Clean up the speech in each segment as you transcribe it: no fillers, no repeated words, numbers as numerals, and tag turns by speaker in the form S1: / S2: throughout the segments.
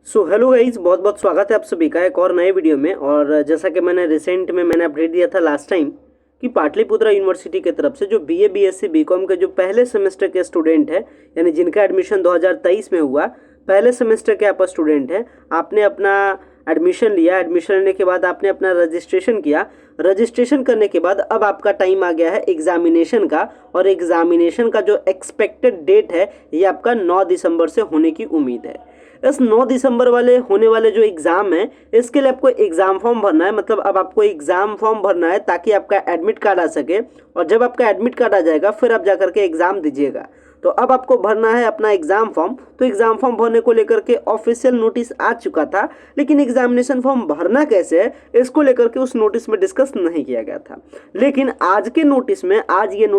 S1: Hello guys, बहुत बहुत स्वागत है आप सभी का एक और नए वीडियो में। और जैसा कि मैंने रिसेंट में अपडेट दिया था लास्ट टाइम कि पाटलिपुत्रा यूनिवर्सिटी की तरफ से जो बीए बीएससी बीकॉम के जो पहले सेमेस्टर के स्टूडेंट हैं, यानी जिनका एडमिशन 2023 में हुआ, पहले सेमेस्टर के आप स्टूडेंट हैं, आपने अपना एडमिशन लिया। एडमिशन लेने के बाद आपने अपना रजिस्ट्रेशन किया। रजिस्ट्रेशन करने के बाद अब आपका टाइम आ गया है एग्जामिनेशन का, और एग्जामिनेशन का जो एक्सपेक्टेड डेट है ये आपका 9 दिसंबर से होने की उम्मीद है। इस 9 दिसंबर वाले होने वाले जो एग्ज़ाम है, इसके लिए आपको एग्ज़ाम फॉर्म भरना है। मतलब अब आपको एग्ज़ाम फॉर्म भरना है ताकि आपका एडमिट कार्ड आ सके, और जब आपका एडमिट कार्ड आ जाएगा फिर आप जाकर के एग्ज़ाम दीजिएगा। तो अब आपको भरना है अपना एग्ज़ाम फॉर्म। तो एग्ज़ाम फॉर्म भरने को लेकर के ऑफिशियल नोटिस आ चुका था, लेकिन एग्जामिनेशन फॉर्म भरना कैसे है इसको लेकर के उस नोटिस में डिस्कस नहीं किया गया था। लेकिन आज के नोटिस में, आज ये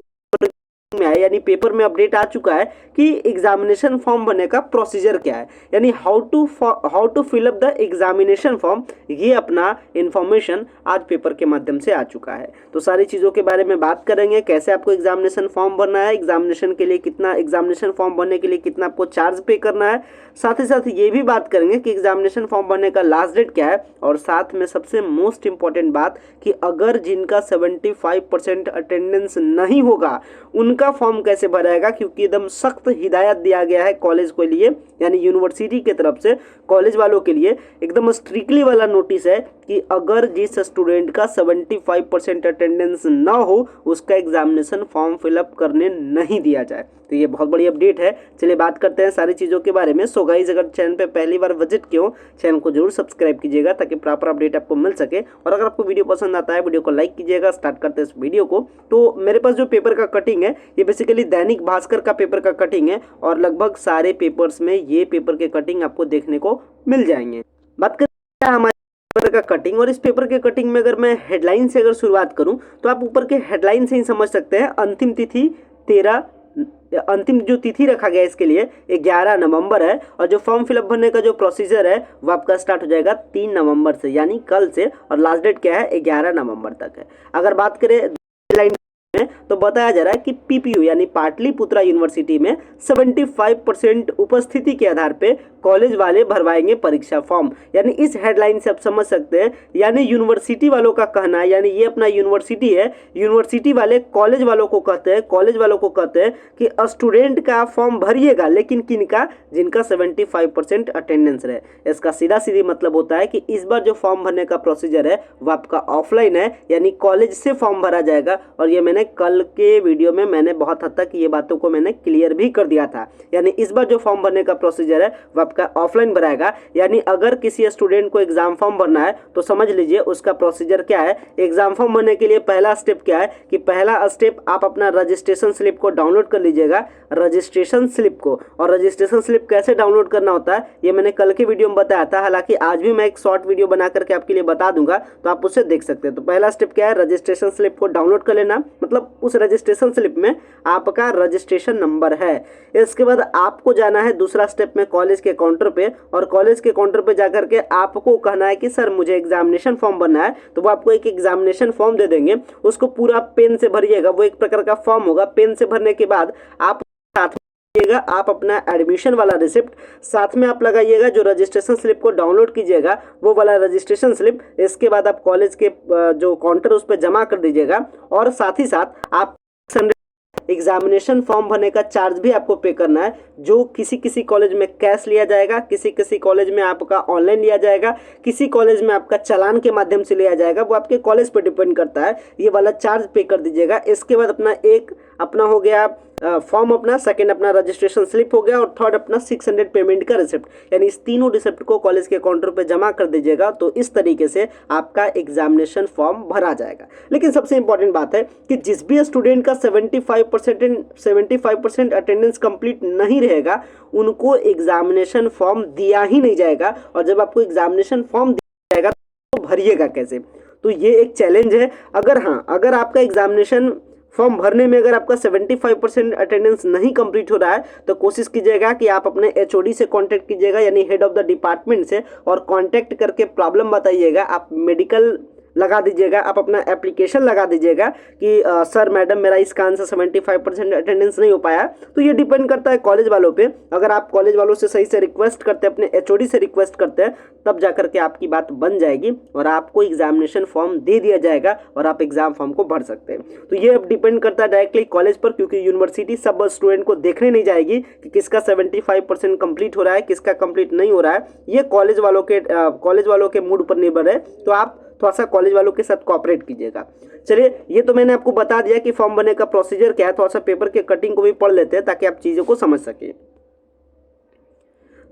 S1: में आया, यानी पेपर में अपडेट आ चुका है कि एग्जामिनेशन फॉर्म भरने का प्रोसीजर क्या है, यानी how to fill up the examination form. ये अपना इंफॉर्मेशन आज पेपर के माध्यम से आ चुका है। तो सारी चीज़ों के बारे में बात करेंगे, कैसे आपको एग्जामिनेशन फॉर्म भरना है, एग्जामिनेशन के लिए कितना, एग्जामिनेशन फॉर्म भरने के लिए कितना आपको चार्ज पे करना है। साथ ही साथ ये भी बात करेंगे कि एग्जामिनेशन फॉर्म भरने का लास्ट डेट क्या है, और साथ में सबसे मोस्ट इंपॉर्टेंट बात कि अगर जिनका 75% अटेंडेंस नहीं होगा उनका फॉर्म कैसे भराएगा, क्योंकि एकदम सख्त हिदायत दिया गया है कॉलेज के लिए, यानी यूनिवर्सिटी की तरफ से कॉलेज वालों के लिए एकदम स्ट्रिक्टली वाला नोटिस है कि अगर जिस स्टूडेंट का 75% अटेंडेंस ना हो उसका एग्जामिनेशन फॉर्म फिलअप करने नहीं दिया जाए। तो ये बहुत बड़ी अपडेट है। चलिए बात करते हैं सारी चीज़ों के बारे में। सो गाइस, अगर चैनल पे पहली बार विजिट किए हो, चैनल को जरूर सब्सक्राइब कीजिएगा ताकि प्रॉपर अपडेट आपको मिल सके। और अगर आपको वीडियो पसंद आता है, वीडियो को लाइक कीजिएगा। स्टार्ट करते हैं इस वीडियो को। तो मेरे पास जो पेपर का कटिंग है ये बेसिकली दैनिक भास्कर का पेपर का कटिंग है, और लगभग सारे पेपर्स में ये पेपर के कटिंग आपको देखने को मिल जाएंगे। बात करते हैं हमारे पेपर का कटिंग, और इस पेपर के कटिंग में अगर मैं हेडलाइन से अगर शुरुआत करूं तो आप ऊपर के हेडलाइन से ही समझ सकते हैं। अंतिम तिथि 13, अंतिम जो तिथि रखा गया है इसके लिए 11 नवंबर है, और जो फॉर्म फिलअप भरने का जो प्रोसीजर है वो आपका स्टार्ट हो जाएगा 3 नवंबर से, यानी कल से, और लास्ट डेट क्या है 11 नवंबर तक है। अगर बात करें हेडलाइन तो बताया जा रहा है कि पीपीयू यानी पाटलिपुत्रा यूनिवर्सिटी में 75% उपस्थिति के आधार पे कॉलेज वाले भरवाएंगे परीक्षा फॉर्म। यानी इस हेडलाइन से आप समझ सकते हैं, यानी यूनिवर्सिटी वालों का कहना है, यानी ये अपना यूनिवर्सिटी है, यूनिवर्सिटी वाले कॉलेज वालों को कहते हैं, कॉलेज वालों को कहते हैं कि स्टूडेंट का फॉर्म भरिएगा, लेकिन किनका, जिनका 75% अटेंडेंस रहे। इसका सीधा सीधी मतलब होता है कि इस बार जो फॉर्म भरने का प्रोसीजर है वो आपका ऑफलाइन है, यानी कॉलेज से फॉर्म भरा जाएगा। और ये मैंने कल के वीडियो में मैंने बहुत हद तक ये बातों को मैंने क्लियर भी कर दिया था। यानी इस बार जो फॉर्म भरने का प्रोसीजर है वो आपका ऑफलाइन भराएगा। यानी अगर किसी स्टूडेंट को एग्जाम फॉर्म भरना है तो समझ लीजिए उसका प्रोसीजर क्या है। एग्जाम फॉर्म भरने के लिए पहला स्टेप क्या है कि पहला स्टेप आप अपना रजिस्ट्रेशन स्लिप को डाउनलोड कर लीजिएगा, रजिस्ट्रेशन स्लिप को। और रजिस्ट्रेशन स्लिप कैसे डाउनलोड करना होता है ये मैंने कल के वीडियो में बताया था, हालांकि आज भी मैं एक शॉर्ट वीडियो बना करके आपके लिए बता दूंगा, तो आप उसे देख सकते हैं। तो पहला स्टेप क्या है, रजिस्ट्रेशन स्लिप को डाउनलोड कर लेना। मतलब उस रजिस्ट्रेशन स्लिप में आपका रजिस्ट्रेशन नंबर है। इसके बाद आपको जाना है दूसरा स्टेप में कॉलेज के काउंटर पे, और कॉलेज के काउंटर पे जाकर के आपको कहना है कि सर मुझे एग्जामिनेशन फॉर्म भरना है। तो वो आपको एक एग्जामिनेशन फॉर्म दे देंगे, उसको पूरा पेन से भरिएगा। वो एक प्रकार का फॉर्म होगा। पेन से भरने के बाद आप साथ में आप अपना एडमिशन वाला रिसिप्ट साथ में आप लगाइएगा, जो रजिस्ट्रेशन स्लिप को डाउनलोड कीजिएगा वो वाला रजिस्ट्रेशन स्लिप। इसके बाद आप कॉलेज के जो काउंटर उस पर जमा कर दीजिएगा, और साथ ही साथ आप एग्जामिनेशन फॉर्म भरने का चार्ज भी आपको पे करना है, जो किसी किसी कॉलेज में कैश लिया जाएगा, किसी किसी कॉलेज में आपका ऑनलाइन लिया जाएगा, किसी कॉलेज में आपका चालान के माध्यम से लिया जाएगा। वो आपके कॉलेज पे डिपेंड करता है। ये वाला चार्ज पे कर दीजिएगा। इसके बाद अपना हो गया फॉर्म, अपना सेकंड अपना रजिस्ट्रेशन स्लिप हो गया, और थर्ड अपना 600 पेमेंट का रिसिप्ट। यानी इस तीनों रिसिप्ट को कॉलेज के काउंटर पे जमा कर दीजिएगा। तो इस तरीके से आपका एग्जामिनेशन फॉर्म भरा जाएगा। लेकिन सबसे इंपॉर्टेंट बात है कि जिस भी स्टूडेंट का 75% अटेंडेंस कंप्लीट नहीं रहेगा उनको एग्जामिनेशन फॉर्म दिया ही नहीं जाएगा। और जब आपको एग्जामिनेशन फॉर्म दिया जाएगा तो भरिएगा कैसे, तो ये एक चैलेंज है। अगर आपका एग्जामिनेशन फॉर्म भरने में अगर आपका 75% अटेंडेंस नहीं कंप्लीट हो रहा है तो कोशिश कीजिएगा कि आप अपने एचओडी से कांटेक्ट कीजिएगा, यानी हेड ऑफ द डिपार्टमेंट से, और कांटेक्ट करके प्रॉब्लम बताइएगा। आप मेडिकल लगा दीजिएगा, आप अपना एप्लीकेशन लगा दीजिएगा कि सर मैडम मेरा इस कारण से 75% अटेंडेंस नहीं हो पाया। तो ये डिपेंड करता है कॉलेज वालों पे। अगर आप कॉलेज वालों से सही से रिक्वेस्ट करते हैं, अपने एचओडी से रिक्वेस्ट करते हैं, तब जा करके आपकी बात बन जाएगी और आपको एग्जामिनेशन फॉर्म दे दिया जाएगा और आप एग्जाम फॉर्म को भर सकते हैं। तो ये अब डिपेंड करता है डायरेक्टली कॉलेज पर, क्योंकि यूनिवर्सिटी सब स्टूडेंट को देखने नहीं जाएगी कि किसका 75% कंप्लीट हो रहा है, किसका कंप्लीट नहीं हो रहा है। ये कॉलेज वालों के मूड पर निर्भर है। तो आप थोड़ा सा कॉलेज वालों के साथ कोऑपरेट कीजिएगा। चलिए, ये तो मैंने आपको बता दिया कि फॉर्म भरने का प्रोसीजर क्या है। थोड़ा सा पेपर के कटिंग को भी पढ़ लेते हैं ताकि आप चीज़ों को समझ सकें।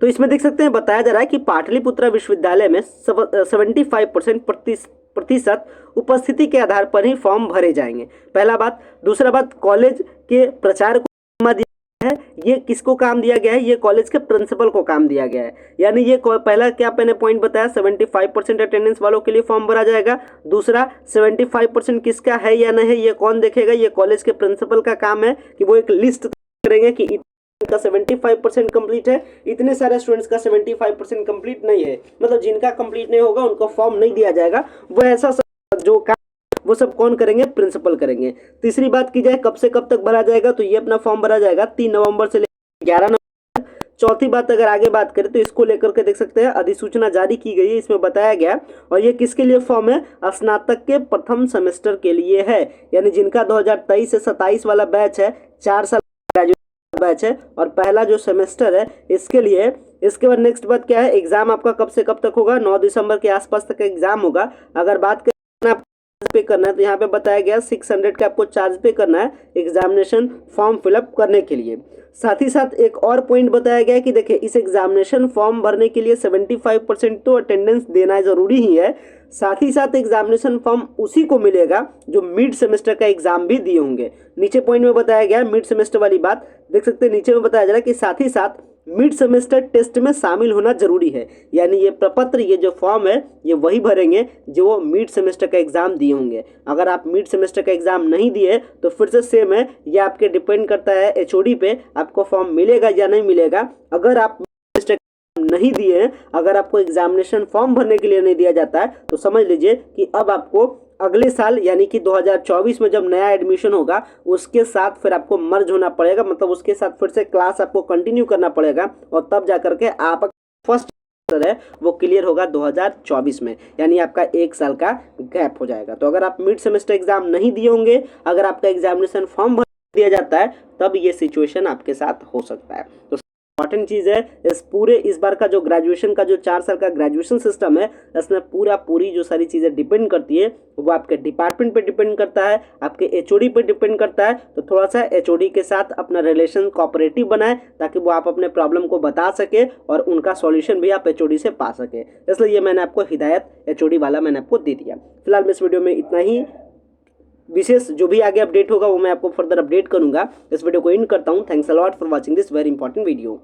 S1: तो इसमें देख सकते हैं बताया जा रहा है कि पाटलिपुत्रा विश्वविद्यालय में 75% प्रतिशत उपस्थिति के आधार पर ही फॉर्म भरे जाएंगे। पहला बात। दूसरा बात, कॉलेज के प्रचार को दिया है, ये किसको काम दिया गया है? ये कॉलेज के प्रिंसिपल को काम दिया गया है। यानी ये पहला क्या मैंने पॉइंट बताया, 75% अटेंडेंस वालों के लिए फॉर्म भरा जाएगा। दूसरा, 75% किसका है या नहीं है ये कौन देखेगा? ये कॉलेज के प्रिंसिपल का काम है कि वो एक लिस्ट करेंगे कि का 75% कंप्लीट है, इतने सारे स्टूडेंट्स का 75% कंप्लीट नहीं है, मतलब जिनका कंप्लीट नहीं होगा उनको फॉर्म नहीं दिया जाएगा। वो ऐसा जो काम वो सब कौन करेंगे? प्रिंसिपल करेंगे। तीसरी बात की जाए कब से कब तक भरा जाएगा, तो ये अपना फॉर्म भरा जाएगा 3 नवंबर से लेकर 11 नवंबर। चौथी बात अगर आगे बात करें तो इसको लेकर के देख सकते हैं अधिसूचना जारी की गई है, इसमें बताया गया। और ये किसके लिए फॉर्म है? स्नातक के प्रथम सेमेस्टर के लिए है, यानी जिनका 2023 से 27 वाला बैच है, 4 साल बैच है और पहला जो सेमेस्टर है इसके लिए। इसके बाद नेक्स्ट बात क्या है, एग्जाम आपका कब से कब तक होगा? 9 दिसंबर के आसपास तक एग्जाम होगा। अगर बात करें आप पे करना है तो यहाँ पे बताया गया 600 का आपको चार्ज पे करना है एग्जामिनेशन फॉर्म फिलअप करने के लिए। साथ ही साथ एक और पॉइंट बताया गया है कि देखिए इस एग्जामिनेशन फॉर्म भरने के लिए 75% तो अटेंडेंस देना जरूरी ही है। साथ ही साथ एग्जामिनेशन फॉर्म उसी को मिलेगा जो मिड सेमेस्टर का एग्जाम भी दिए होंगे। नीचे पॉइंट में बताया गया मिड सेमेस्टर वाली बात, देख सकते हैं नीचे में बताया जा रहा है कि साथ ही साथ मिड सेमेस्टर टेस्ट में शामिल होना जरूरी है। यानी ये प्रपत्र, ये जो फॉर्म है, ये वही भरेंगे जो वो मिड सेमेस्टर का एग्जाम दिए होंगे। अगर आप मिड सेमेस्टर का एग्जाम नहीं दिए तो फिर से सेम है, ये आपके डिपेंड करता है एचओडी पे, आपको फॉर्म मिलेगा या नहीं मिलेगा। अगर आप नहीं दिए, अगर आपको एग्जामिनेशन फॉर्म भरने के लिए नहीं दिया जाता है तो समझ लीजिए कि अब आपको अगले साल यानी कि 2024 में जब नया एडमिशन होगा उसके साथ फिर आपको मर्ज होना पड़ेगा, मतलब उसके साथ फिर से क्लास आपको कंटिन्यू करना पड़ेगा और तब जाकर के आप फर्स्ट सेमेस्टर है वो क्लियर होगा 2024 में, यानी आपका 1 साल का गैप हो जाएगा। तो अगर आप मिड सेमेस्टर एग्जाम नहीं दिए होंगे, अगर आपका एग्जामिनेशन फॉर्म भर दिया जाता है तब ये सिचुएशन आपके साथ हो सकता है। तो इंपॉर्टेंट चीज़ है इस बार का जो ग्रेजुएशन का जो 4 साल का ग्रेजुएशन सिस्टम है, इसमें पूरी जो सारी चीज़ें डिपेंड करती है वो आपके डिपार्टमेंट पे डिपेंड करता है, आपके एचओडी पे डिपेंड करता है। तो थोड़ा सा एचओडी के साथ अपना रिलेशन कोऑपरेटिव बनाए ताकि वो आप अपने प्रॉब्लम को बता सके और उनका सॉल्यूशन भी आप एचओडी से पा सके। इसलिए ये मैंने आपको हिदायत एचओडी वाला मैंने आपको दे दिया। फिलहाल मैं इस वीडियो में इतना ही, विशेष जो भी आगे अपडेट होगा वो मैं आपको फर्दर अपडेट करूंगा। इस वीडियो को एंड करता हूं। Thanks a lot for watching this very important video.